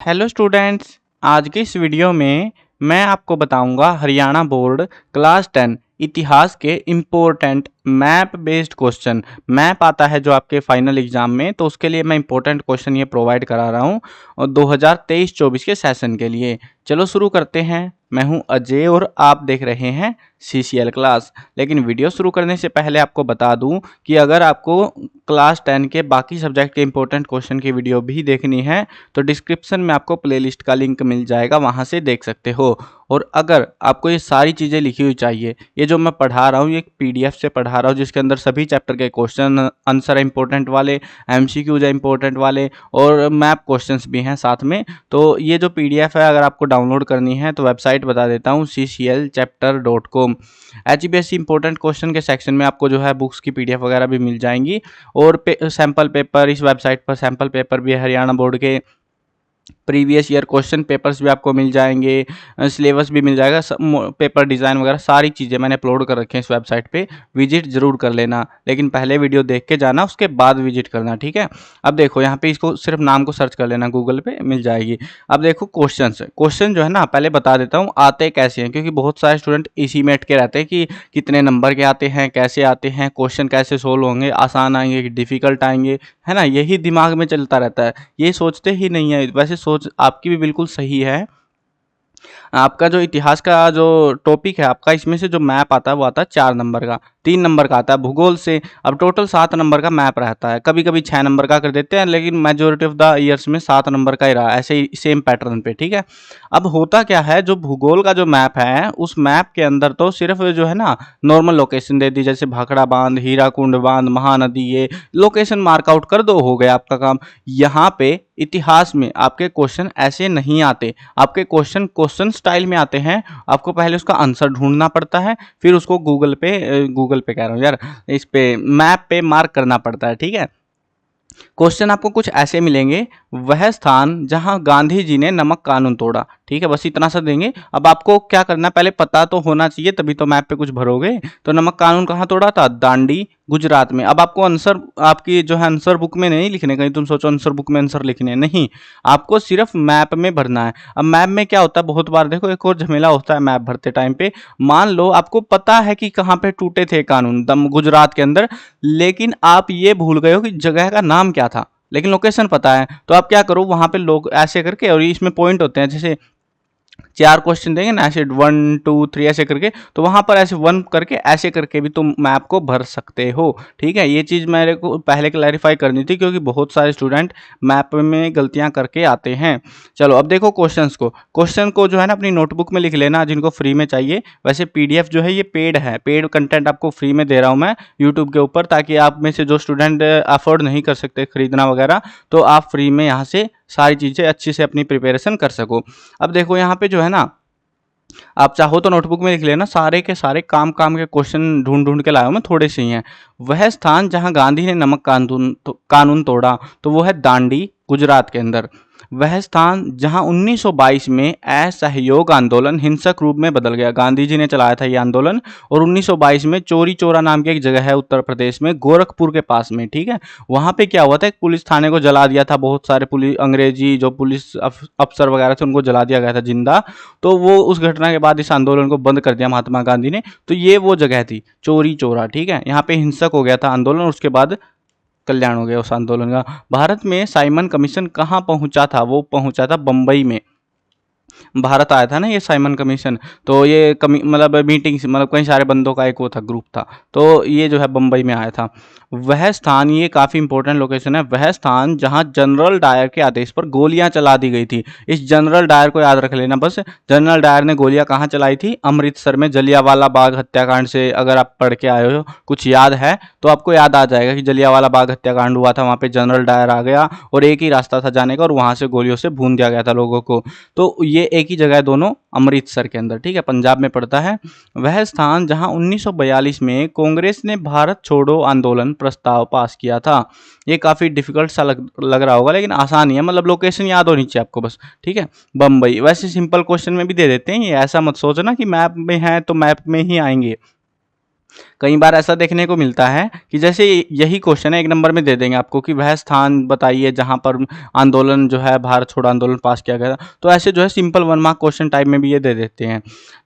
Hello students. आज की इस वीडियो में मैं आपको बताऊंगा हरियाणा बोर्ड क्लास 10 इतिहास के important map based question. Map आता है जो आपके फाइनल एग्जाम में, तो उसके लिए मैं इम्पोर्टेंट क्वेश्चन ये प्रोवाइड करा रहा हूँ और 2023-24 के सेशन के लिए। चलो शुरू करते हैं। मैं हूं अजय और आप देख रहे हैं CCL क्लास। लेकिन वीडियो शुरू करने से पहले आपको बता दूं कि अगर आपको क्लास 10 के बाकी सब्जेक्ट के इंपॉर्टेंट क्वेश्चन की वीडियो भी देखनी है तो डिस्क्रिप्शन में आपको प्लेलिस्ट का लिंक मिल जाएगा, वहां से देख सकते हो। और अगर आपको ये सारी चीज़ें लिखी हुई चाहिए, ये जो मैं पढ़ा रहा हूँ ये एक PDF से पढ़ा रहा हूँ जिसके अंदर सभी चैप्टर के क्वेश्चन आंसर है इंपॉर्टेंट वाले, MCQज है इंपॉर्टेंट वाले और मैप क्वेश्चंस भी हैं साथ में। तो ये जो PDF है अगर आपको डाउनलोड करनी है तो वेबसाइट बता देता हूँ cclchapter.com। HBSC इंपॉर्टेंट क्वेश्चन के सेक्शन में आपको जो है बुक्स की PDF वगैरह भी मिल जाएंगी और सैम्पल पेपर, इस वेबसाइट पर सैम्पल पेपर भी है हरियाणा बोर्ड के, प्रीवियस ईयर क्वेश्चन पेपर्स भी आपको मिल जाएंगे, सिलेबस भी मिल जाएगा, पेपर डिज़ाइन वगैरह सारी चीज़ें मैंने अपलोड कर रखी हैं इस वेबसाइट पे। विजिट जरूर कर लेना, लेकिन पहले वीडियो देख के जाना, उसके बाद विजिट करना, ठीक है। अब देखो यहाँ पे इसको सिर्फ नाम को सर्च कर लेना, गूगल पे मिल जाएगी। अब देखो क्वेश्चन जो है ना, पहले बता देता हूँ आते कैसे हैं, क्योंकि बहुत सारे स्टूडेंट इसी में अटके रहते हैं कि कितने नंबर के आते हैं, कैसे आते हैं, क्वेश्चन कैसे सोल्व होंगे, आसान आएंगे कि डिफिकल्ट आएंगे, है ना। यही दिमाग में चलता रहता है, ये सोचते ही नहीं है। वैसे सोच आपकी भी बिल्कुल सही है। आपका जो इतिहास का जो टॉपिक है आपका, इसमें से जो मैप आता है वो आता है 4 नंबर का, 3 नंबर का आता है भूगोल से। अब टोटल 7 नंबर का मैप रहता है, कभी कभी 6 नंबर का कर देते हैं, लेकिन मेजोरिटी ऑफ द ईयर्स में 7 नंबर का ही रहा, ऐसे ही सेम पैटर्न पे, ठीक है। अब होता क्या है, जो भूगोल का जो मैप है उस मैप के अंदर तो सिर्फ जो है ना नॉर्मल लोकेशन दे दी, जैसे भाखड़ा बांध, हीराकुंड बांध, महानदी, ये लोकेशन मार्कआउट कर दो, हो गया आपका काम। यहाँ पे इतिहास में आपके क्वेश्चन ऐसे नहीं आते, आपके क्वेश्चन स्टाइल में आते हैं। आपको पहले उसका आंसर ढूंढना पड़ता है, फिर उसको गूगल पे कह रहा हूँ यार, इस पे मैप पे मार्क करना पड़ता है, ठीक है। क्वेश्चन आपको कुछ ऐसे मिलेंगे, वह स्थान जहां गांधी जी ने नमक कानून तोड़ा, ठीक है, बस इतना सा देंगे। अब आपको क्या करना है, पहले पता तो होना चाहिए तभी तो मैप पे कुछ भरोगे। तो नमक कानून कहाँ तोड़ा था, दांडी, गुजरात में। अब आपको आंसर आपकी जो है आंसर बुक में नहीं लिखने, कहीं तुम सोचो आंसर बुक में आंसर लिखने, नहीं, आपको सिर्फ मैप में भरना है। अब मैप में क्या होता है, बहुत बार देखो एक और झमेला होता है मैप भरते टाइम पे। मान लो आपको पता है कि कहाँ पे टूटे थे कानून, दम गुजरात के अंदर, लेकिन आप ये भूल गए हो कि जगह का नाम क्या था, लेकिन लोकेशन पता है। तो आप क्या करो, वहां पे लोग ऐसे करके, और इसमें पॉइंट होते हैं, जैसे 4 क्वेश्चन देंगे ना ऐसे 1 2 3 ऐसे करके, तो वहां पर ऐसे 1 करके ऐसे करके भी तुम मैप को भर सकते हो, ठीक है। ये चीज मेरे को पहले क्लैरिफाई करनी थी, क्योंकि बहुत सारे स्टूडेंट मैप में गलतियां करके आते हैं। चलो अब देखो क्वेश्चन को जो है ना अपनी नोटबुक में लिख लेना, जिनको फ्री में चाहिए। वैसे PDF जो है ये पेड है, पेड कंटेंट आपको फ्री में दे रहा हूं मैं यूट्यूब के ऊपर, ताकि आप में से जो स्टूडेंट अफोर्ड नहीं कर सकते खरीदना वगैरह, तो आप फ्री में यहाँ से सारी चीज़ें अच्छी से अपनी प्रिपरेशन कर सको। अब देखो यहाँ पे जो है ना, आप चाहो तो नोटबुक में लिख लेना, सारे के सारे काम काम के क्वेश्चन ढूंढ ढूंढ के लाया हूं मैं, थोड़े से ही हैं। वह स्थान जहां गांधी ने नमक कानून तोड़ा, तो वो है दांडी, गुजरात के अंदर। वह स्थान जहां 1922 में असहयोग आंदोलन हिंसक रूप में बदल गया, गांधी जी ने चलाया था ये आंदोलन, और 1922 में चोरी चोरा नाम की एक जगह है उत्तर प्रदेश में, गोरखपुर के पास में, ठीक है। वहां पे क्या हुआ था, एक पुलिस थाने को जला दिया था, बहुत सारे पुलिस अंग्रेजी जो पुलिस अफसर वगैरह थे उनको जला दिया गया था जिंदा। तो वो उस घटना के बाद इस आंदोलन को बंद कर दिया महात्मा गांधी ने। तो ये वो जगह थी चोरी चोरा, ठीक है। यहाँ पे हिंसक हो गया था आंदोलन, उसके बाद कल्याण हो गया उस आंदोलन का। भारत में साइमन कमीशन कहाँ पहुंचा था, वो पहुंचा था बंबई में। भारत आया था ना ये साइमन कमीशन, तो ये मतलब मीटिंग, मतलब कई सारे बंदों का एक वो था, ग्रुप था, तो ये जो है बंबई में आया था। वह स्थान, ये काफ़ी इंपॉर्टेंट लोकेशन है, वह स्थान जहां जनरल डायर के आदेश पर गोलियां चला दी गई थी। इस जनरल डायर को याद रख लेना बस। जनरल डायर ने गोलियां कहाँ चलाई थी, अमृतसर में, जलियांवाला बाग हत्याकांड से अगर आप पढ़ के आए हो, कुछ याद है तो आपको याद आ जाएगा कि जलियांवाला बाग हत्याकांड हुआ था, वहां पे जनरल डायर आ गया और एक ही रास्ता था जाने का, और वहां से गोलियों से भून दिया गया था लोगों को। तो ये एक ही जगह है दोनों, अमृतसर के अंदर, ठीक है, पंजाब में पड़ता है। वह स्थान जहां 1942 में कांग्रेस ने भारत छोड़ो आंदोलन प्रस्ताव पास किया था। ये काफी डिफिकल्ट सा लग रहा होगा, लेकिन आसान ही है, मतलब लोकेशन याद होनी चाहिए आपको बस, ठीक है। बम्बई, वैसे सिंपल क्वेश्चन में भी दे देते हैं, ये ऐसा मत सोचना कि मैप में है तो मैप में ही आएंगे। कई बार ऐसा देखने को मिलता है कि जैसे यही क्वेश्चन है, एक नंबर में दे देंगे आपको कि वह स्थान बताइए जहां पर आंदोलन जो है, भारत छोड़ो आंदोलन पास किया गया था। तो ऐसे जो है सिंपल 1 मार्क क्वेश्चन टाइप में भी ये दे देते हैं।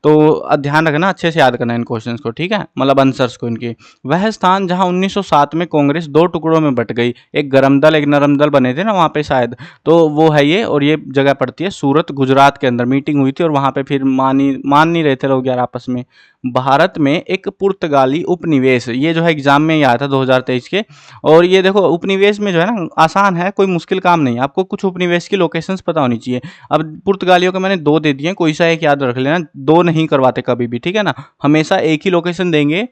तो ध्यान रखना, अच्छे से याद करना इन क्वेश्चंस को, ठीक है, मतलब आंसर्स को इनकी। वह स्थान जहां 1907 में कांग्रेस 2 टुकड़ों में बट गई, एक गरम दल एक नरम दल बने थे ना वहां पे शायद, तो वो है ये। और ये जगह पड़ती है सूरत, गुजरात के अंदर। मीटिंग हुई थी और वहां पे फिर मान नहीं रहे थे लोग यार आपस में। भारत में एक पुर्तगाली उपनिवेश, ये जो है एग्जाम में ही आया था 2023 के। और ये देखो उपनिवेश में जो है ना, आसान है, कोई मुश्किल काम नहीं, आपको कुछ उपनिवेश की लोकेशंस पता होनी चाहिए। अब पुर्तगालियों के मैंने 2 दे दिए, कोई सा एक याद रख लेना, 2 नहीं करवाते कभी भी, ठीक है ना, हमेशा एक ही लोकेशन देंगे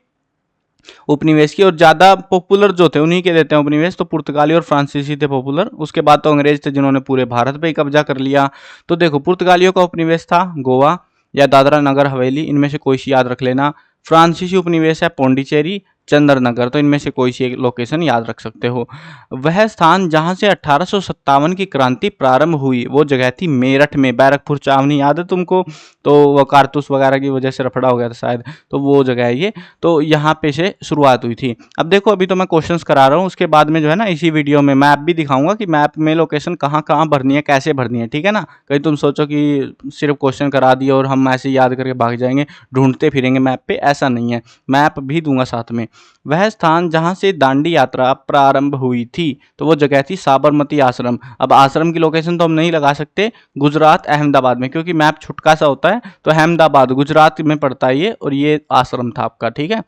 उपनिवेश की। और ज्यादा पॉपुलर जो थे उन्हीं के देते हैं उपनिवेश, तो पुर्तगाली और फ्रांसीसी थे पॉपुलर। उसके बाद तो अंग्रेज थे जिन्होंने पूरे भारत पे ही कब्जा कर लिया। तो देखो पुर्तगालियों का उपनिवेश था गोवा या दादरा नगर हवेली, इनमें से कोई सी याद रख लेना। फ्रांसीसी उपनिवेश है पौंडीचेरी, चंद्रनगर, तो इनमें से कोई सी एक लोकेशन याद रख सकते हो। वह स्थान जहां से 1857 की क्रांति प्रारंभ हुई, वो जगह थी मेरठ में। बैरकपुर छावनी याद है तुमको, तो वो कारतूस वगैरह की वजह से रफड़ा हो गया था शायद, तो वो जगह है ये। तो यहाँ पे से शुरुआत हुई थी। अब देखो अभी तो मैं क्वेश्चंस करा रहा हूँ, उसके बाद में जो है ना इसी वीडियो में मैप भी दिखाऊंगा कि मैप में लोकेशन कहाँ कहाँ भरनी है, कैसे भरनी है, ठीक है ना। कहीं तुम सोचो कि सिर्फ क्वेश्चन करा दिए और हम ऐसे याद करके भाग जाएंगे, ढूंढते फिरेंगे मैप पे, ऐसा नहीं है, मैप भी दूंगा साथ में। वह स्थान जहां से दांडी यात्रा प्रारंभ हुई थी, तो वो जगह थी साबरमती आश्रम। अब आश्रम की लोकेशन तो हम नहीं लगा सकते, गुजरात अहमदाबाद में, क्योंकि मैप छुटका सा होता है, तो अहमदाबाद गुजरात में पड़ता है ये, और ये आश्रम था आपका, ठीक है।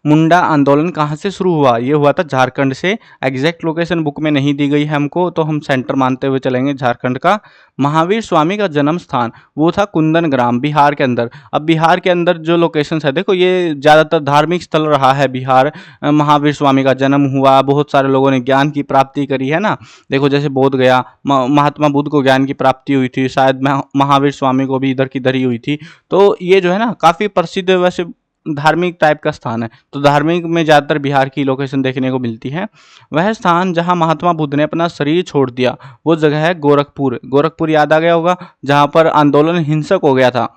मुंडा आंदोलन कहाँ से शुरू हुआ, ये हुआ था झारखंड से। एग्जैक्ट लोकेशन बुक में नहीं दी गई है हमको, तो हम सेंटर मानते हुए चलेंगे झारखंड का। महावीर स्वामी का जन्म स्थान वो था कुंदन ग्राम, बिहार के अंदर। अब बिहार के अंदर जो लोकेशन है, देखो ये ज़्यादातर धार्मिक स्थल रहा है बिहार। महावीर स्वामी का जन्म हुआ, बहुत सारे लोगों ने ज्ञान की प्राप्ति करी है ना। देखो जैसे बोध गया, महात्मा बुद्ध को ज्ञान की प्राप्ति हुई थी, शायद महावीर स्वामी को भी इधर की इधर ही हुई थी। तो ये जो है ना काफ़ी प्रसिद्ध वैसे धार्मिक टाइप का स्थान है, तो धार्मिक में ज़्यादातर बिहार की लोकेशन देखने को मिलती है। वह स्थान जहां महात्मा बुद्ध ने अपना शरीर छोड़ दिया, वो जगह है गोरखपुर। गोरखपुर याद आ गया होगा, जहां पर आंदोलन हिंसक हो गया था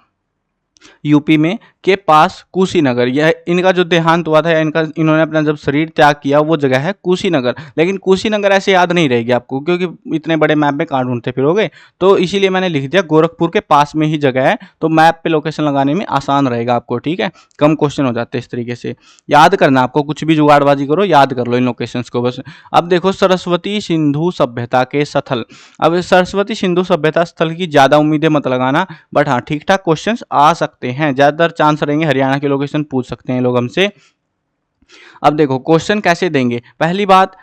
यूपी में के पास कुशीनगर। यह इनका जो देहांत हुआ था, या इन्होंने अपना जब शरीर त्याग किया, वो जगह है कुशीनगर। लेकिन कुशीनगर ऐसे याद नहीं रहेगी आपको, क्योंकि इतने बड़े मैप में कहाँ ढूंढते फिरोगे, तो इसीलिए मैंने लिख दिया गोरखपुर के पास में ही जगह है, तो मैप पे लोकेशन लगाने में आसान रहेगा आपको, ठीक है। कम क्वेश्चन हो जाते हैं इस तरीके से। याद करना आपको, कुछ भी जुगाड़बाजी करो, याद कर लो इन लोकेशन को बस। अब देखो सरस्वती सिंधु सभ्यता के स्थल। अब सरस्वती सिंधु सभ्यता स्थल की ज्यादा उम्मीदें मत लगाना, बट हाँ ठीक ठाक क्वेश्चन आ सकते हैं, ज्यादातर चांस रहेंगे हरियाणा के लोकेशन पूछ सकते हैं लोग हमसे। अब देखो क्वेश्चन कैसे देंगे, पहली बात,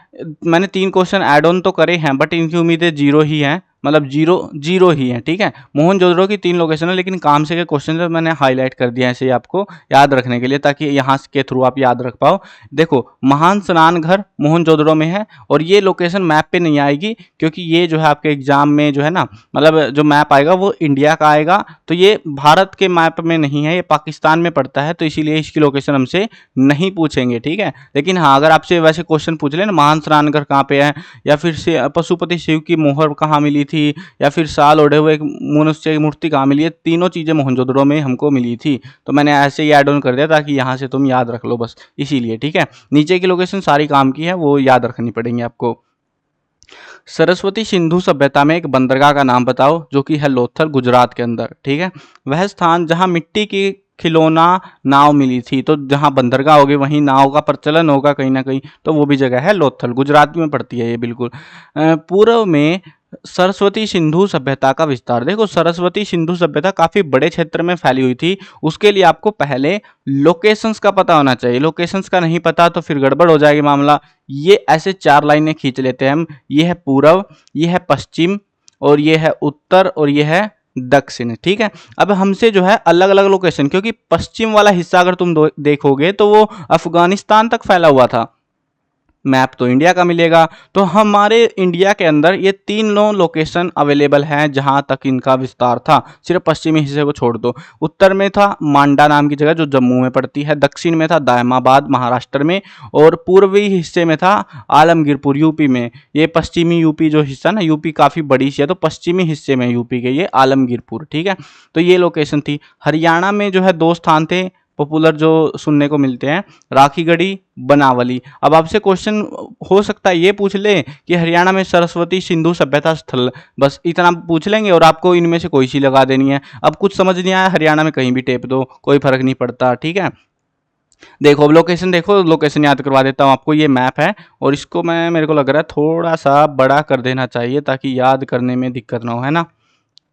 मैंने 3 क्वेश्चन ऐड ऑन तो करे हैं, बट इनकी उम्मीदें 0 ही हैं, मतलब जीरो ही है, ठीक है। मोहनजोदड़ो की 3 लोकेशन है, लेकिन काम से के क्वेश्चन जो मैंने हाईलाइट कर दिया है ऐसे आपको याद रखने के लिए, ताकि यहाँ के थ्रू आप याद रख पाओ। देखो महान स्नान घर मोहनजोदड़ो में है, और ये लोकेशन मैप पे नहीं आएगी, क्योंकि ये जो है आपके एग्जाम में जो है ना, मतलब जो मैप आएगा वो इंडिया का आएगा, तो ये भारत के मैप में नहीं है, ये पाकिस्तान में पड़ता है, तो इसीलिए इसकी लोकेशन हमसे नहीं पूछेंगे, ठीक है। लेकिन हाँ अगर आपसे वैसे क्वेश्चन पूछ ले ना, महान स्नान घर कहाँ पे है, या फिर से पशुपति शिव की मोहर कहाँ मिली थी, या फिर साल ओढ़े हुए एक मनुष्य की मूर्ति कहाँ मिली है, तीनों चीजें मोहनजोदड़ो में हमको मिली थी, तो मैंने ऐसे ही ऐड ऑन कर दिया ताकि यहाँ से तुम याद रख लो बस, इसीलिए, ठीक है। नीचे की लोकेशन सारी काम की है, वो याद रखनी पड़ेंगी आपको। सरस्वती सिंधु सभ्यता में एक बंदरगाह का नाम बताओ, जो कि है लोथल, गुजरात के अंदर, ठीक है। वह स्थान जहां मिट्टी की खिलौना नाव मिली थी, तो जहां बंदरगाह होगी वहीं नाव का प्रचलन होगा कहीं ना कहीं, तो वो भी जगह है लोथल, गुजरात में पड़ती है ये बिल्कुल। पूर्व में सरस्वती सिंधु सभ्यता का विस्तार। देखो सरस्वती सिंधु सभ्यता काफी बड़े क्षेत्र में फैली हुई थी, उसके लिए आपको पहले लोकेशंस का पता होना चाहिए। लोकेशंस का नहीं पता तो फिर गड़बड़ हो जाएगी मामला। ये ऐसे 4 लाइनें खींच लेते हैं हम, ये है पूर्व, ये है पश्चिम, और ये है उत्तर, और ये है दक्षिण, ठीक है। अब हमसे जो है अलग अलग लोकेशन, क्योंकि पश्चिम वाला हिस्सा अगर तुम देखोगे तो वो अफगानिस्तान तक फैला हुआ था, मैप तो इंडिया का मिलेगा, तो हमारे इंडिया के अंदर ये 3 लोकेशन अवेलेबल हैं जहां तक इनका विस्तार था, सिर्फ पश्चिमी हिस्से को छोड़ दो। उत्तर में था मांडा नाम की जगह जो जम्मू में पड़ती है, दक्षिण में था दायमाबाद महाराष्ट्र में, और पूर्वी हिस्से में था आलमगीरपुर यूपी में। ये पश्चिमी यूपी जो हिस्सा ना, यूपी काफ़ी बड़ी सी है, तो पश्चिमी हिस्से में यूपी के ये आलमगीरपुर, ठीक है। तो ये लोकेशन थी। हरियाणा में जो है 2 स्थान थे, पॉपुलर जो सुनने को मिलते हैं, राखीगढ़ी, बनावली। अब आपसे क्वेश्चन हो सकता है ये पूछ ले कि हरियाणा में सरस्वती सिंधु सभ्यता स्थल, बस इतना पूछ लेंगे और आपको इनमें से कोई सी लगा देनी है। अब कुछ समझ नहीं आया, हरियाणा में कहीं भी टेप दो, कोई फर्क नहीं पड़ता, ठीक है। देखो अब लोकेशन, देखो लोकेशन याद करवा देता हूँ आपको। ये मैप है और इसको मैं, मेरे को लग रहा है थोड़ा सा बड़ा कर देना चाहिए ताकि याद करने में दिक्कत ना हो, है ना।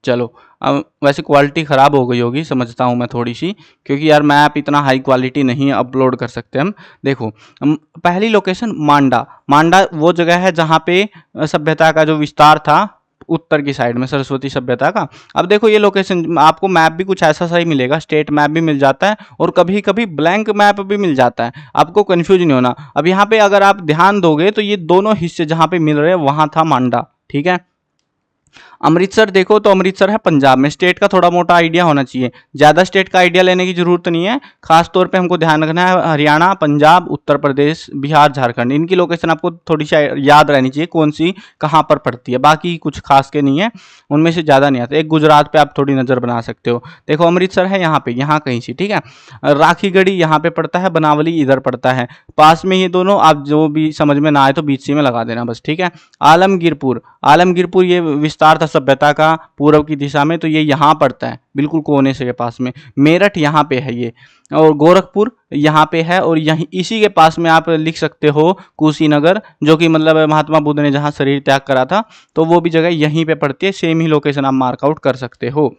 चलो, अब वैसे क्वालिटी ख़राब हो गई होगी समझता हूँ मैं थोड़ी सी, क्योंकि यार मैप इतना हाई क्वालिटी नहीं अपलोड कर सकते हम। देखो पहली लोकेशन मांडा। मांडा वो जगह है जहाँ पे सभ्यता का जो विस्तार था उत्तर की साइड में, सरस्वती सभ्यता का। अब देखो ये लोकेशन, आपको मैप भी कुछ ऐसा सही मिलेगा, स्टेट मैप भी मिल जाता है और कभी कभी ब्लैंक मैप भी मिल जाता है, आपको कंफ्यूज नहीं होना। अब यहाँ पे अगर आप ध्यान दोगे तो ये दोनों हिस्से जहाँ पे मिल रहे हैं वहाँ था मांडा, ठीक है। अमृतसर देखो तो अमृतसर है पंजाब में। स्टेट का थोड़ा मोटा आइडिया होना चाहिए, ज़्यादा स्टेट का आइडिया लेने की जरूरत नहीं है। खास तौर पे हमको ध्यान रखना है हरियाणा, पंजाब, उत्तर प्रदेश, बिहार, झारखंड, इनकी लोकेशन आपको थोड़ी सी याद रहनी चाहिए, कौन सी कहाँ पर पड़ती है। बाकी कुछ खास के नहीं है, उनमें से ज़्यादा नहीं आता। एक गुजरात पे आप थोड़ी नज़र बना सकते हो। देखो अमृतसर है यहाँ पे, यहाँ कहीं सी, ठीक है। राखीगढ़ी यहाँ पे पड़ता है, बनावली इधर पड़ता है, पास में ये दोनों। आप जो भी समझ में ना आए तो बीच सी में लगा देना बस, ठीक है। आलमगीरपुर, आलमगीरपुर ये विस्तार था सभ्यता का पूर्व की दिशा में, तो ये यहाँ पड़ता है बिल्कुल कोने से के पास में। मेरठ यहाँ पे है ये, और गोरखपुर यहाँ पे है, और यहीं इसी के पास में आप लिख सकते हो कुशीनगर, जो कि मतलब महात्मा बुद्ध ने जहाँ शरीर त्याग करा था, तो वो भी जगह यहीं पे पड़ती है। सेम ही लोकेशन आप मार्कआउट कर सकते हो।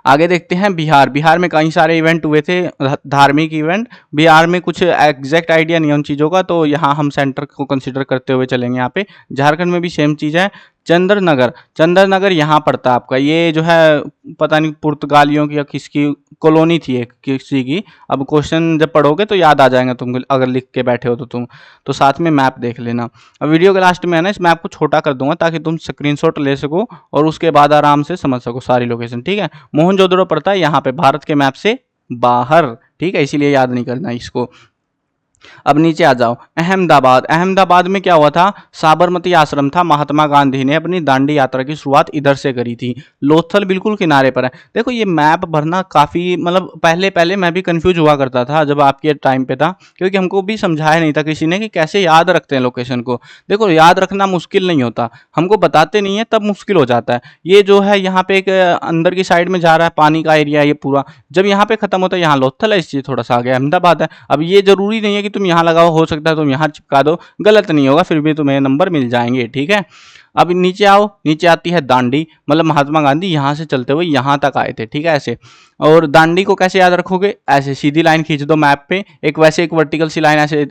आगे देखते हैं बिहार। बिहार में कई सारे इवेंट हुए थे, धार्मिक इवेंट। बिहार में कुछ एग्जैक्ट आइडिया नहीं है उन चीज़ों का, तो यहाँ हम सेंटर को कंसिडर करते हुए चलेंगे यहाँ पे। झारखंड में भी सेम चीज़ है। चंद्रनगर, चंद्रनगर यहाँ पड़ता है आपका, ये जो है पता नहीं पुर्तगालियों की या किसकी कॉलोनी थी एक किसी की। अब क्वेश्चन जब पढ़ोगे तो याद आ जाएगा तुम, अगर लिख के बैठे हो तो तुम, तो साथ में मैप देख लेना। अब वीडियो के लास्ट में है ना, इस मैप को छोटा कर दूंगा ताकि तुम स्क्रीनशॉट ले सको और उसके बाद आराम से समझ सको सारी लोकेशन, ठीक है। मोहनजोदड़ो पड़ता है यहाँ पे, भारत के मैप से बाहर, ठीक है, इसीलिए याद नहीं करना इसको। अब नीचे आ जाओ, अहमदाबाद। अहमदाबाद में क्या हुआ था, साबरमती आश्रम था, महात्मा गांधी ने अपनी दांडी यात्रा की शुरुआत इधर से करी थी। लोथल बिल्कुल किनारे पर है। देखो ये मैप भरना काफ़ी, मतलब पहले पहले मैं भी कंफ्यूज हुआ करता था जब आपके टाइम पे था, क्योंकि हमको भी समझाया नहीं था किसी ने कि कैसे याद रखते हैं लोकेशन को। देखो याद रखना मुश्किल नहीं होता, हमको बताते नहीं है तब मुश्किल हो जाता है। ये जो है यहाँ पे एक अंदर की साइड में जा रहा है पानी का एरिया, ये पूरा जब यहाँ पे खत्म होता है, यहाँ लोथल है, इससे थोड़ा सा आगे अहमदाबाद है। अब ये जरूरी नहीं है कि तुम यहाँ लगाओ, हो सकता है तुम यहाँ चिपका दो, गलत नहीं होगा, फिर भी तुम्हें नंबर मिल जाएंगे, ठीक है। अब नीचे आओ, नीचे आती है दांडी, मतलब महात्मा गांधी यहाँ से चलते हुए यहाँ तक आए थे, ठीक है, ऐसे। और दांडी को कैसे याद रखोगे, ऐसे सीधी लाइन खींच दो मैप पे, एक वैसे एक वर्टिकल सी लाइन, ऐसे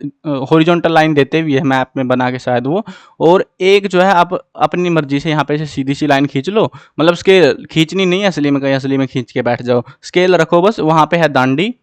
हॉरिजॉन्टल लाइन देते हुए मैप में बना के शायद वो, और एक जो है आप अपनी मर्जी से यहाँ पे से सीधी सी लाइन खींच लो, मतलब स्केल खींचनी नहीं है असली में, कहीं असली में खींच के बैठ जाओ, स्केल रखो बस। वहाँ पे है दांडी,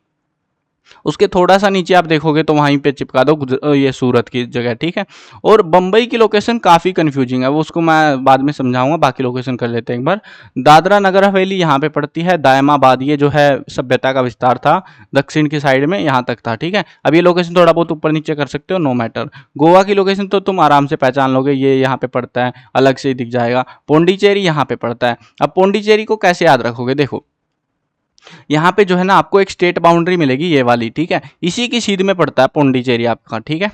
उसके थोड़ा सा नीचे आप देखोगे तो वहीं पे चिपका दो ये सूरत की जगह, ठीक है। और बम्बई की लोकेशन काफ़ी कंफ्यूजिंग है, वो उसको मैं बाद में समझाऊंगा, बाकी लोकेशन कर लेते हैं एक बार। दादरा नगर हवेली यहाँ पे पड़ती है, दायमाबाद ये जो है सभ्यता का विस्तार था दक्षिण की साइड में, यहाँ तक था, ठीक है। अब ये लोकेशन थोड़ा बहुत ऊपर नीचे कर सकते हो, नो मैटर। गोवा की लोकेशन तो तुम आराम से पहचान लोगे, ये यहाँ पे पड़ता है, अलग से ही दिख जाएगा। पौंडीचेरी यहाँ पे पड़ता है। अब पौंडीचेरी को कैसे याद रखोगे, देखो यहाँ पे जो है ना आपको एक स्टेट बाउंड्री मिलेगी ये वाली, ठीक है, इसी की सीध में पड़ता है पौंडीचेरी आपका, ठीक है,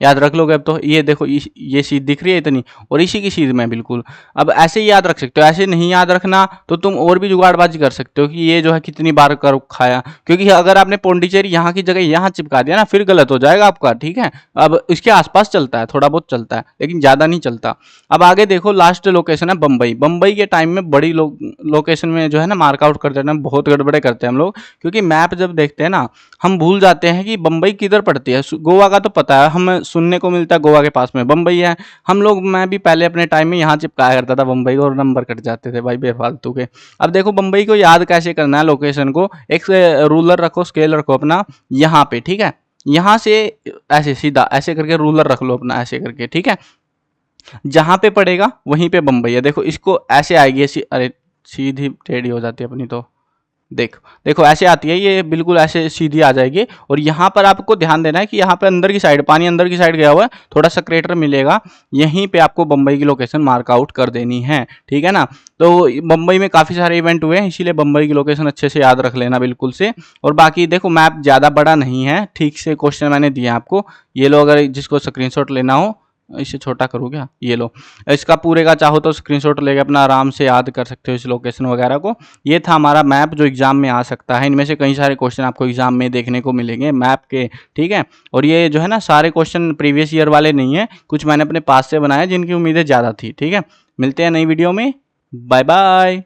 याद रख लोगे। अब तो ये देखो ये सीध दिख रही है इतनी, और इसी की सीध में बिल्कुल। अब ऐसे ही याद रख सकते हो, ऐसे नहीं याद रखना तो तुम और भी जुगाड़बाजी कर सकते हो कि ये जो है कितनी बार कर खाया, क्योंकि अगर आपने पौंडीचेरी यहाँ की जगह यहाँ चिपका दिया ना, फिर गलत हो जाएगा आपका, ठीक है। अब इसके आसपास चलता है, थोड़ा बहुत चलता है, लेकिन ज़्यादा नहीं चलता। अब आगे देखो, लास्ट लोकेशन है बम्बई। बम्बई के टाइम में बड़ी लोकेशन में जो है ना मार्कआउट कर देना, बहुत गड़बड़े करते हैं हम लोग, क्योंकि मैप जब देखते हैं ना हम भूल जाते हैं कि बम्बई किधर पड़ती है। गोवा का तो पता है, हम सुनने को मिलता है गोवा के पास में बम्बई है, हम लोग, मैं भी पहले अपने टाइम में यहाँ चिपकाया करता था बम्बई को, और नंबर कट जाते थे भाई बेफालतू के। अब देखो बम्बई को याद कैसे करना है लोकेशन को, एक रूलर रखो, स्केल रखो अपना यहाँ पे, ठीक है, यहाँ से ऐसे सीधा ऐसे करके रूलर रख लो अपना, ऐसे करके, ठीक है। जहाँ पे पड़ेगा वहीं पे बम्बई है। देखो इसको ऐसे आएगी, अरे सीधी टेढ़ी हो जाती है अपनी तो, देखो देखो ऐसे आती है, ये बिल्कुल ऐसे सीधी आ जाएगी। और यहाँ पर आपको ध्यान देना है कि यहाँ पे अंदर की साइड, पानी अंदर की साइड गया हुआ है, थोड़ा सा क्रेटर मिलेगा, यहीं पे आपको बम्बई की लोकेशन मार्क आउट कर देनी है, ठीक है ना। तो बम्बई में काफ़ी सारे इवेंट हुए हैं, इसीलिए बम्बई की लोकेशन अच्छे से याद रख लेना बिल्कुल से। और बाकी देखो मैप ज़्यादा बड़ा नहीं है, ठीक से क्वेश्चन मैंने दिए आपको, ये लो, अगर जिसको स्क्रीनशॉट लेना हो, इसे छोटा करूँ क्या, ये लो, इसका पूरे का चाहो तो स्क्रीनशॉट लेके अपना आराम से याद कर सकते हो इस लोकेशन वगैरह को। ये था हमारा मैप जो एग्जाम में आ सकता है, इनमें से कई सारे क्वेश्चन आपको एग्जाम में देखने को मिलेंगे मैप के, ठीक है। और ये जो है ना सारे क्वेश्चन प्रीवियस ईयर वाले नहीं है, कुछ मैंने अपने पास से बनाए जिनकी उम्मीदें ज़्यादा थी, ठीक है। मिलते हैं नई वीडियो में, बाय बाय।